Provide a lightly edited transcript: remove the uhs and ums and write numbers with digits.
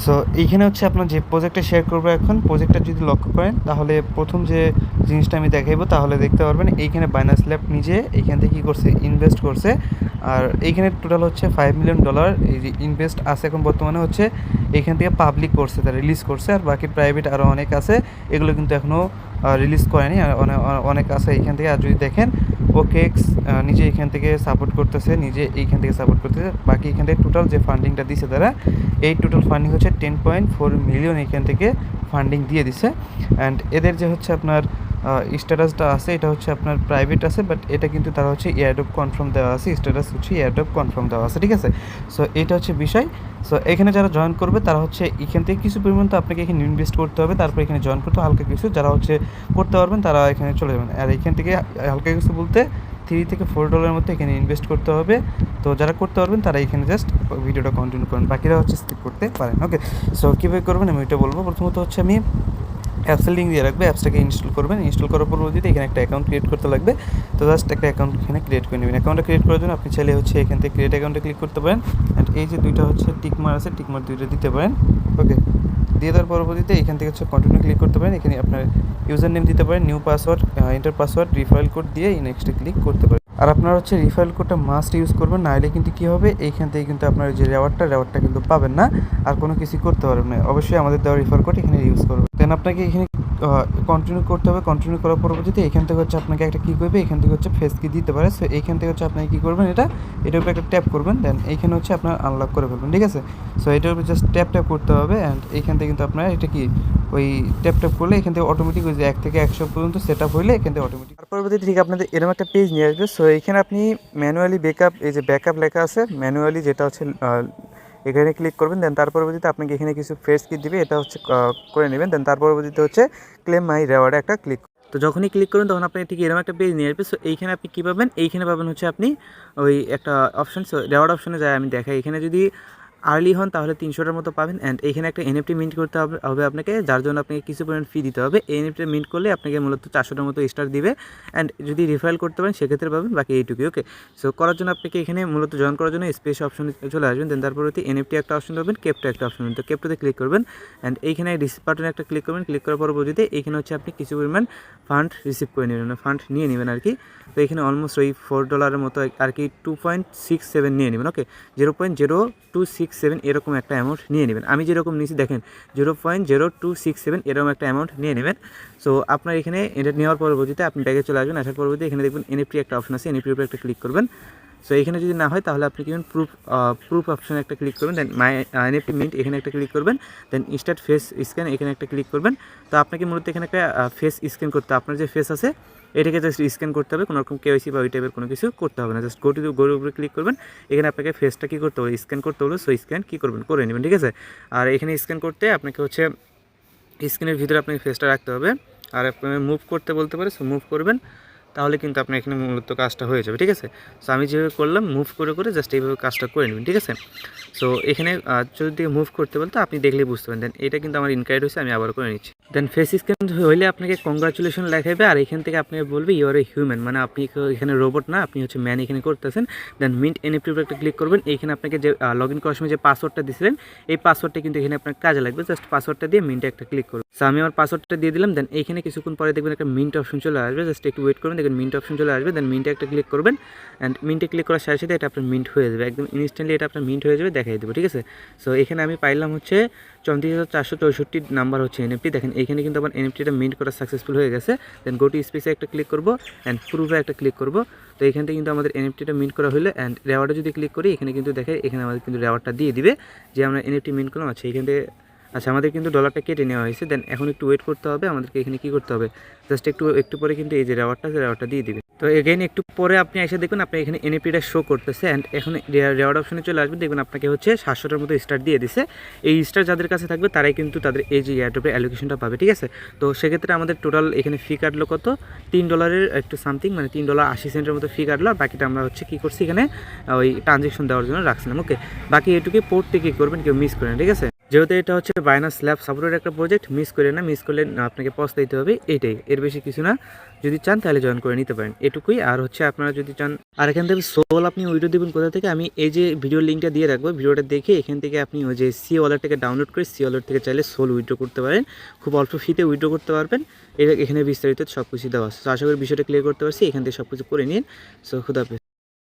So এইখানে হচ্ছে আপনার যে প্রজেক্টটা শেয়ার করবো এখন, প্রজেক্টটা যদি লক্ষ্য করেন তাহলে প্রথম যে জিনিসটা আমি দেখাইবো তাহলে দেখতে পারবেন এইখানে বাইনান্স ল্যাব নিজে এইখান থেকে কী করছে, ইনভেস্ট করছে। আর এইখানে টোটাল হচ্ছে $5 মিলিয়ন এই যে ইনভেস্ট আছে এখন বর্তমানে হচ্ছে এইখান থেকে পাবলিক করছে, তারা রিলিজ করছে। আর বাকি প্রাইভেট আরও অনেক আছে, এগুলো কিন্তু এখনও রিলিজ করেনি, আর অনেক আছে এইখান থেকে। আর যদি দেখেন ওকেএক্স নিজে এইখান থেকে সাপোর্ট করতেছে, নিজে এইখান থেকে সাপোর্ট করতেছে। বাকি এখান থেকে টোটাল যে ফান্ডিংটা দিছে তারা, এই টোটাল ফান্ডিং হচ্ছে 10.4 মিলিয়ন এইখান থেকে ফান্ডিং দিয়ে দিছে। অ্যান্ড এদের যে হচ্ছে আপনার স্ট্যাটাসটা আছে এটা হচ্ছে আপনার প্রাইভেট আছে, বাট এটা কিন্তু তারা হচ্ছে এয়ারড্রপ কনফার্ম দেওয়া আছে, স্ট্যাটাস হচ্ছে এয়ারড্রপ কনফার্ম দেওয়া আছে, ঠিক আছে। সো এটা হচ্ছে বিষয়। সো এখানে যারা জয়েন করবে তারা হচ্ছে এখান থেকে কিছু পরিমাণ তো আপনাকে এখানে ইনভেস্ট করতে হবে, তারপর এখানে জয়েন করতে হালকা কিছু, যারা হচ্ছে করতে পারবেন তারা এখানে চলে যাবেন। আর এখান থেকে হালকা কিছু বলতে $3 থেকে $4 মধ্যে এখানে ইনভেস্ট করতে হবে। তো যারা করতে পারবেন তারা এখানে জাস্ট ভিডিওটা কন্টিনিউ করেন, বাকিরা হচ্ছে স্কিপ করতে পারেন। ওকে, সো কীভাবে করবেন আমি ওইটা বলবো। প্রথমত হচ্ছে আমি অ্যাপসের লিঙ্ক দিয়ে রাখবে, অ্যাপসটাকে ইনস্টল করবেন। ইনস্টল করার পরবর্তীতে এখানে একটা অ্যাকাউন্ট ক্রিয়েট করতে লাগবে। তো জাস্ট একটা অ্যাকাউন্ট এখানে ক্রিয়েট করে নেবেন। অ্যাকাউন্টটা ক্রিয়েট করার জন্য আপনি চাইলে হচ্ছে এখান থেকে ক্রিয়েট অ্যাকাউন্টে ক্লিক করতে পারেন। অ্যান্ড এই যে দুইটা হচ্ছে টিকমার আছে, টিকমার দুইটা দিতে পারেন। ওকে, দিয়ে দেওয়ার পরবর্তীতে এখান থেকে হচ্ছে কন্টিনিউ ক্লিক করতে পারেন। এখানে আপনার ইউজার নেম দিতে পারেন, new password, enter password, রিফাইল code দিয়ে এই নেক্সটে ক্লিক করতে পারেন। আর আপনারা হচ্ছে রিফাইল কোডটা মাস্ট ইউজ করবেন, নাহলে কিন্তু কী হবে, এইখান থেকে কিন্তু আপনার যে রেওয়ার্ডটা কিন্তু পাবেন না, আর কোনো কিছু করতে পারবেন না। অবশ্যই আমাদের দেওয়া রিফাইল কোড এখানে ইউজ করবেন। দেন আপনাকে এখানে কন্টিনিউ করতে হবে। কন্টিনিউ করার পরবর্তীতে এখান থেকে হচ্ছে আপনাকে একটা কী করবে, এখান থেকে হচ্ছে ফেস কি দিতে পারে। সো এইখান থেকে হচ্ছে আপনাকে কী করবেন, এটার উপরে একটা ট্যাপ করবেন। দেন এইখানে হচ্ছে আপনার আনলক করে ফেলবেন, ঠিক আছে। সো এটার উপরে জাস্ট ট্যাপ করতে হবে। অ্যান্ড এইখান থেকে কিন্তু আপনার এটা কি ওই ট্যাপ করলে এখান থেকে অটোমেটিক ওই যে 1 থেকে 100 পর্যন্ত সেট আপ হইলে এখান থেকে অটোমেটিক। তার পরবর্তীতে ঠিক আপনাদের এরকম একটা পেজ নিয়ে আসবে। সো এইখানে আপনি ম্যানুয়ালি ব্যাকআপ, এই যে ব্যাকআপ লেখা আছে ম্যানুয়ালি, যেটা হচ্ছে এখানে ক্লিক করবেন। দেন তার পরবর্তীতে আপনাকে এখানে কিছু ফ্রেশ কি দিবে, এটা হচ্ছে করে নেবেন। দেন তার পরবর্তীতে হচ্ছে ক্লেম মাই রেওয়ার্ডে একটা ক্লিক। তো যখনই ক্লিক করবেন তখন আপনি ঠিক এরকম একটা পেজ নিয়ে আসবে। সো এইখানে আপনি কী পাবেন, এইখানে পাবেন হচ্ছে আপনি ওই একটা অপশান, সো রেওয়ার্ড অপশানে যায় আমি দেখাই। এখানে যদি আর্লি হন তাহলে 300টার মতো পাবেন। অ্যান্ড এইখানে একটা এনএফটি মিন্ট করতে হবে আপনাকে, যার জন্য আপনাকে কিছু পরিমাণ ফি দিতে হবে। এই এনএফটি মিন্ট করলে আপনাকে মূলত 400টার মতো স্টার দিবে। অ্যান্ড যদি রিফাইল করতে পারেন সেক্ষেত্রে পাবেন, বাকি এইটুকুই। ওকে, সো করার জন্য আপনাকে এখানে মূলত জয়েন করার জন্য স্পেস অপশনে চলে আসবেন। দেন তারপর এনএফটি একটা অপশন পাবেন, ক্যাপটা একটা অপশন, তো ক্যাপটাতে ক্লিক করবেন। অ্যান্ড এইখানে রিসিভ বাটনে একটা ক্লিক করবেন। ক্লিক করার পরবর্তীতে এইখানে হচ্ছে আপনি কিছু পরিমাণ ফান্ড রিসিভ করে নেবেন, ফান্ড নিয়ে নেবেন আর কি। তো এখানে অলমোস্ট ওই $4 মতো আর কি 2.67 নিয়ে নেবেন। ওকে, 0.0267 এরকম একটা অ্যামাউন্ট নিয়ে নেবেন। আমি যেরকম নিয়েছি দেখেন 0.0267 এরকম একটা অ্যামাউন্ট নিয়ে নেবেন। সো আপনার এখানে এটা নেওয়ার পরবর্তীতে আপনি ব্যাগে চলে আসবেন। আসার পরবর্তীতে এখানে দেখবেন এনএফটি একটা অপশন আছে, এনএফটির উপরে একটা ক্লিক করবেন। সো এখানে যদি না হয় তাহলে আপনি কিনবেন প্রুফ অপশানে একটা ক্লিক করবেন। দেন মাই এনএফটি মিন্ট এখানে একটা ক্লিক করবেন। দেন স্টার্ট ফেস স্ক্যান এখানে একটা ক্লিক করবেন। তো আপনাকে মূলত এখানে একটা ফেস স্ক্যান করতে, আপনার যে ফেস আছে এটাকে জাস্ট স্ক্যান করতে হবে, কোনো রকম কেওয়াইসি বা ওই টাইপের কোনো কিছু করতে হবে না। জাস্ট গোর উপরে ক্লিক করবেন। এখানে আপনাকে ফেসটা কী করতে হবে, স্ক্যান করতে হলো। সো স্ক্যান কী করবেন, করে নেবেন, ঠিক আছে। আর এখানে স্ক্যান করতে আপনাকে হচ্ছে স্ক্রিনের ভিতরে আপনাকে ফেসটা রাখতে হবে। আর আপনি মুভ করতে বলতে পারে, সো মুভ করবেন, তাহলে কিন্তু আপনার এখানে মূলত কাজটা হয়ে যাবে, ঠিক আছে। সো আমি যেভাবে করলাম মুভ করে জাস্ট এইভাবে কাজটা করে নেবেন, ঠিক আছে। সো এখানে যদি মুভ করতে বলতে আপনি দেখলেই বুঝতে পারেন। দেন এটা কিন্তু আমার ইনকারেক্ট হয়েছে, আমি আবার করে নিচ্ছি। দেন ফেস স্ক্যান হইলে আপনাকে কংগ্রাচুলেশন লেখাবে। আর এখান থেকে আপনি বলবে ইউ আর এ হিউম্যান, মানে আপনি এখানে রোবট না, আপনি হচ্ছে ম্যান এখানে করতেছেন। দেন মিন্ট এনএফটির উপর একটা ক্লিক করবেন। এইখানে আপনাকে যে লগ ইন করার সময় যে পাসওয়ার্ডটা দিয়েছিলেন এই পাসওয়ার্ডটা কিন্তু এখানে আপনার কাজে লাগবে। জাস্ট পাসওয়ার্ডটা দিয়ে মিন্টে একটা ক্লিক করুন। সো আমি আমার পাসওয়ার্ডটা দিয়ে দিলাম। দেন এইখানে কিছুক্ষণ পরে দেখবেন একটা মিন্ট অপশন চলে আসবে, জাস্ট একটু ওয়েট করবেন, দেখবেন মিন্ট অপশন চলে আসবে। দেন মিন্টে একটা ক্লিক করবেন। অ্যান্ড মিন্টে ক্লিক করার সাথে সাথে এটা আপনার মিন্ট হয়ে যাবে, একদম ইনস্ট্যান্টলি এটা আপনার মিন্ট হয়ে যাবে, দেখাই দেবো, ঠিক আছে। সো এখানে আমি পাইলাম হচ্ছে 34,464 নাম্বার হচ্ছে এনএফটি। দেখেন এইখানে কিন্তু আমার এনএফটিটা মিন্ট করা সাকসেসফুল হয়ে গেছে। দেন গোটি স্পেসে একটা ক্লিক করবো অ্যান্ড প্রুফে একটা ক্লিক করবো। তো এখান থেকে কিন্তু আমাদের এনএফটিটা মিন্ট করা হলে অ্যান্ড রেওয়ার্ডে যদি ক্লিক করি এখানে কিন্তু দেখে এখানে আমাদের কিন্তু রেওয়ার্ডটা দিয়ে দিবে যে আমরা এনএফটি মিন্ট করলাম। আচ্ছা এখান থেকে আচ্ছা আমাদের কিন্তু ডলারটা কেটে নেওয়া হয়েছে। দেন এখন একটু ওয়েট করতে হবে, আমাদেরকে এখানে কী করতে হবে, জাস্ট একটু পরে কিন্তু এই যে রেওয়ার্ডটা দিয়ে দিবে। তো এগেইন একটু পরে আপনি এসে দেখবেন আপনি এখানে এনএফটিটা শো করতেছে। অ্যান্ড এখন রেওয়ার্ড অপশনে চলে আসবে, দেখবেন আপনাকে হচ্ছে 700টার মতো স্টার দিয়ে দিছে। এই স্টার যাদের কাছে থাকবে তারাই কিন্তু তাদের এই যে এয়ারড্রপের অ্যালোকেশনটা পাবে, ঠিক আছে। তো সেক্ষেত্রে আমাদের টোটাল এখানে ফি কাটলো কত, $3 একটু সামথিং, মানে $3.80 মতো ফি কাটলো। আর বাকিটা আমরা হচ্ছে কী করছি এখানে ওই ট্রানজ্যাকশন দেওয়ার জন্য রাখছিলাম। ওকে, বাকি এটুকুই পড়তে কী করবেন, কেউ মিস করেন, ঠিক আছে। যেহেতু এটা হচ্ছে বাইনান্স ল্যাব সাপোর্টেড একটা প্রজেক্ট, মিস করে না, মিস করলে আপনাকে পস্তাইতে হবে, এটাই, এর বেশি কিছু না। যদি চান তাহলে জয়েন করে নিতে পারেন, এটুকুই। আর হচ্ছে আপনারা যদি চান, আর এখান থেকে সোল আপনি উইড্রো দেবেন কোথা থেকে, আমি এই যে ভিডিওর লিঙ্কটা দিয়ে রাখবো, ভিডিওটা দেখে এখান থেকে আপনি ওই যে সি ওয়ালেটটাকে ডাউনলোড করে সি ওয়ালেট থেকে চাইলে সোল উইড্রো করতে পারেন, খুব অল্প ফিতে উইড্রো করতে পারবেন। এখানে বিস্তারিত সব কিছু দেওয়া আছে। তো আশা করি বিষয়টা ক্লিয়ার করতে পারছি, এখান থেকে সব কিছু করে নিন। সো খুদাহাফেজ।